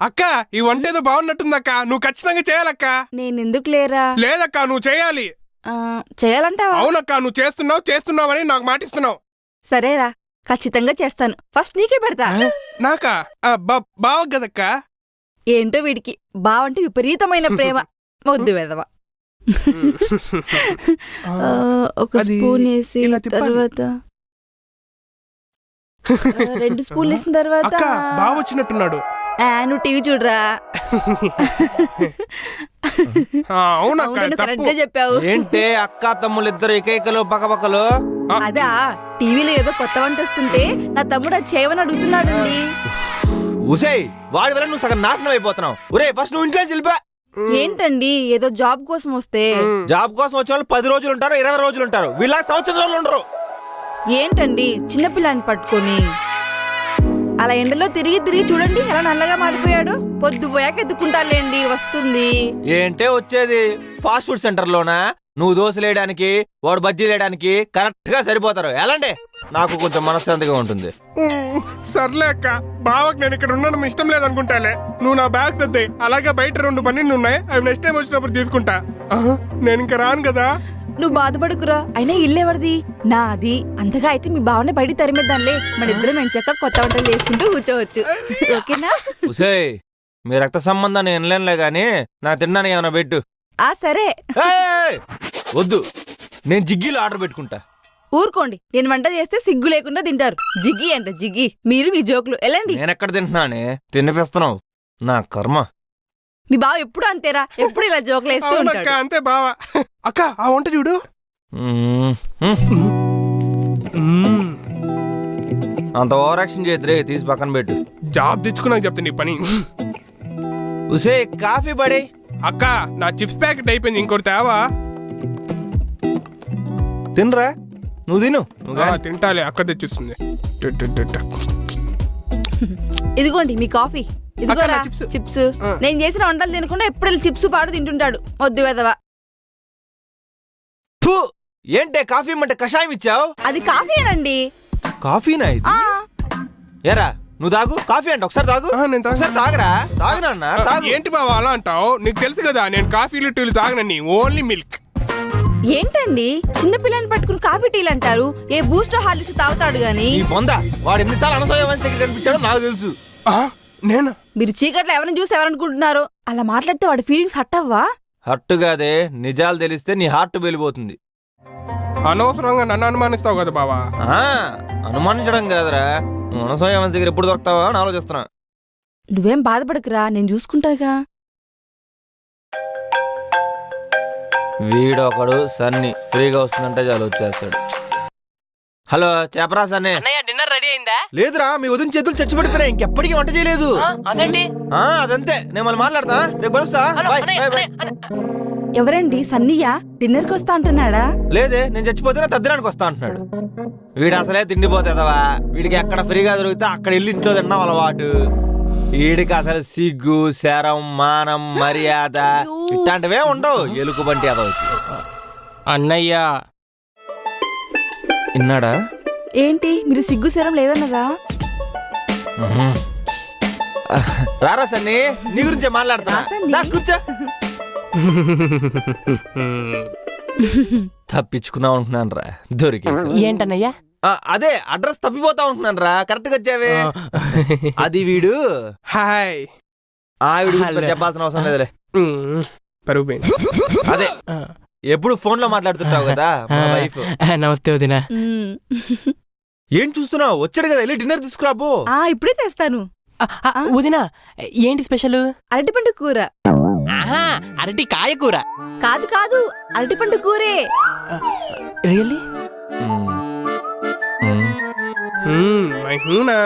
అక్క ఈ వంట ఏదో బాగున్నట్టుందక్క, నువ్వు ఖచ్చితంగా చేయాలక్క. నేనెందుకు లేరా? లేదక్క నువ్వు చేయాలి. చేయాలంటావా? అవునక్క నువ్వు చేస్తున్నావని నాకు మాటిస్తున్నావు. సరేరా, ఖచ్చితంగా చేస్తాను. ఫస్ట్ నీకే పెడతా. నాకా? బావ కదక్క. ఏంటో వీడికి బావంటే విపరీతమైన ప్రేమ. వద్దు వెదవా. ఒక స్పూన్ వేసి తర్వాత 2 స్పూన్లు వేసిన తర్వాత బావ వచ్చినట్టున్నాడు. నువ్వు టీవీ చూడరా. కరెక్ట్ గా చెప్పావు. ఏంటే అక్క తమ్ముళ్ళిద్దరు ఏకైకలు పక్కపక్కలు? అదా, టీవీలో ఏదో కొత్త వంట వస్తుంటే నా తమ్ముడు అది చేయమని అడుగుతున్నాడండి. ఉసేయ్, వాడి వల్ల నువ్వు సగం నాశనం అయిపోతున్నావు. ఒరే ఫస్ట్ నువ్వు ఇంట్లో వెళ్ళిపో. ఏంటండి ఏదో జాబ్ కోసం వస్తే? జాబ్ కోసం వచ్చే వాళ్ళు 10 రోజులు ఉంటారు, 20 రోజులు ఉంటారు. వీళ్ళ సంవత్సరం రోజులు ఉండరు. ఏంటండి చిన్నపిల్లాన్ని పట్టుకొని అలా ఎండలో తిరిగి చూడండి ఎలా నల్లగా మారిపోయాడు. పొద్దు పోయాక ఎత్తుకుంటాలేండి, వస్తుంది. ఏంటే వచ్చేది? ఫాస్ట్ ఫుడ్ సెంటర్ లోనా? నువ్వు దోశలేయడానికి వాడు బజ్జీలేయడానికి కరెక్ట్ గా సరిపోతారు. ఎలాంటి నాకు కొంచెం మనశ్శాంతిగా ఉంటుంది. సర్లే అక్క, బావకు నేను ఇక్కడ ఉండడం ఇష్టం లేదనుకుంటాలే. నువ్వు నా బ్యాగ్ సర్దే. అలాగే బయట 2 పన్నీళ్ళు ఉన్నాయి, అవి నెక్స్ట్ టైం వచ్చినప్పుడు తీసుకుంటా. నేను ఇంకా రాను కదా. నువ్వు బాధపడుకురా. అయినా ఇల్లు ఎవరిది? నాది. అంతగా అయితే మీ బావనే బయట తరిమేద్దాంలే. మన ఇద్దరం ఎంచక్క కొత్త వంటలు చేసుకుంటూ కూర్చోవచ్చు. ఓకేనా? ఉసేయ్, మీ రక్త సంబంధాన్ని ఎనలేనులే గాని నా తిన్నాను ఏమైనా పెట్టు. సరే. వద్దు, నేను జిగ్గీలో ఆర్డర్ పెట్టుకుంటా. ఊరుకోండి, నేను వంట చేస్తే సిగ్గు లేకుండా తింటారు. జిగ్గి అంట జిగ్గి. మీరు మీ జోకులు వెళ్ళండి. నేనెక్కడ తింటున్నానే, తినిపిస్తున్నావు. నా కర్మ. మీ బావ ఎప్పుడు అంతేరా, ఎప్పుడు ఇలా జోకులు వేస్తూ ఉంటాడు. అంతే బావ. అక్క ఆ వంట చూడు. అంత ఓవర్ యాక్షన్ చేద్దరే, తీసి పక్కన పెట్టు. జాబ్ తెచ్చుకున్నాక చెప్తా నీ పని. ఉసే కాఫీ పడే. అక్క నా చిప్స్ ప్యాకెట్ అయిపోయింది, ఇంకోటి తేవా? తినరా, నువ్వు తిను. తింటాలే, అక్క తెచ్చిస్తుంది. ఇదిగోండి మీ కాఫీ. ఇదిగోరా చిప్స్. నేను చేసిన వంటలు తినకుండా ఎప్పుడు చిప్స్ పాడు తింటుంటాడు. వద్దు వెదవా. ఏంటే కాఫీ అంటే కషాయం ఇచ్చావు? అది కాఫీనండి. కాఫీనా ఇది? ఏరా నువ్వు తాగు. కాఫీ అంటే ఒకసారి తాగు. ఒకసారి తాగరా. తాగునా? ఏంటి బావా అలా అంటావు? నీకు తెలుసు కదా నేను కాఫీలు టీలు తాగనని, ఓన్లీ మిల్క్. ఏంటండి చిన్న పిల్లని పట్టుకుని కాఫీ టీలు అంటారు? ఏ బూస్ట్ హార్లిక్స్ తాగుతాడు గాని. వాడు ఎన్నిసార్లు అనసూయ కనిపించాడో నాకు తెలుసు. నేను మీరు చీకట్లో ఎవరిని చూసి ఎవరనుకుంటున్నారు? అలా మాట్లాడితే వాడి ఫీలింగ్స్ హట్ అవ్వా? హట్టు కాదే, నిజాలు తెలిస్తే నీ హార్ట్ వెళ్ళిపోతుంది. అనవసరంగా నన్ను అనుమానిస్తావు కదా బావా. అనుమానించడం కాదురా, నువ్వు అనసూయ దగ్గర ఎప్పుడు దొరుకుతావా అని ఆలోచిస్తున్నా. నువ్వేం బాధపడకురా, నేను చూసుకుంటాగా. వీడొకడు సన్ని ఫ్రీగా వస్తుందంటే చాలు వచ్చేస్తాడు. హలో చెప్పరా సన్ని. డిన్నర్ రెడీ అయిందా? లేదురా, మీ వదిన చేతులు చచ్చిపడిపోయినాయి. ఇంకెప్పటికీ వంట చేయలేదు. అదండి. అదంతే, నేను మళ్ళీ మాట్లాడతా. రేపు కలుస్తా. ఎవరండి? సన్నయ్య డిన్నర్ కి వస్తా అంటున్నాడా? లేదే, నేను చచ్చిపోతే నా తద్దినానికి వస్తా అంటున్నాడు. వీడు అసలే తిండిపోతుందవా. వీడికి ఎక్కడ ఫ్రీగా దొరికితే అక్కడ వెళ్ళి ఇంట్లో తిన్నాం అలవాటు. వీడికి అసలు సిగ్గు, శరం, మానం, మర్యాద ఇట్లాంటివే ఉండవు. ఎలుకు బంటి అదవచ్చు. అన్నయ్య విన్నాడా? ఏంటి మీరు సిగ్గు శరం లేదన్నదా? రారా సన్ని, నీ గురించే మాట్లాడతా. కూర్చో. తప్పించుకున్నావు అనుకున్నాను రా, దొరికి. ఏంటన్నయ్యా? అదే అడ్రస్ తప్పిపోతా ఉంటున్నాను రా, కరెక్ట్ గా వచ్చావే. అది వీడు. హాయ్. ఆవిడ చెప్పాల్సిన అవసరం లేదులే. పరుగు. అదే ఎప్పుడు ఫోన్ లో మాట్లాడుతుంటావు కదా మా వైఫ్. నమస్తే వదినా. ఏం చూస్తున్నావు? వచ్చాడు కదా, వెళ్ళి డిన్నర్ తీసుకురాబో. ఇప్పుడే తెస్తాను. వదినా ఏంటి స్పెషల్? అరటిపండు కూర. అరటి కాయ కూర కాదు కాదు, అరటిపండు కూరే. రియల్లీ? మై హూనా.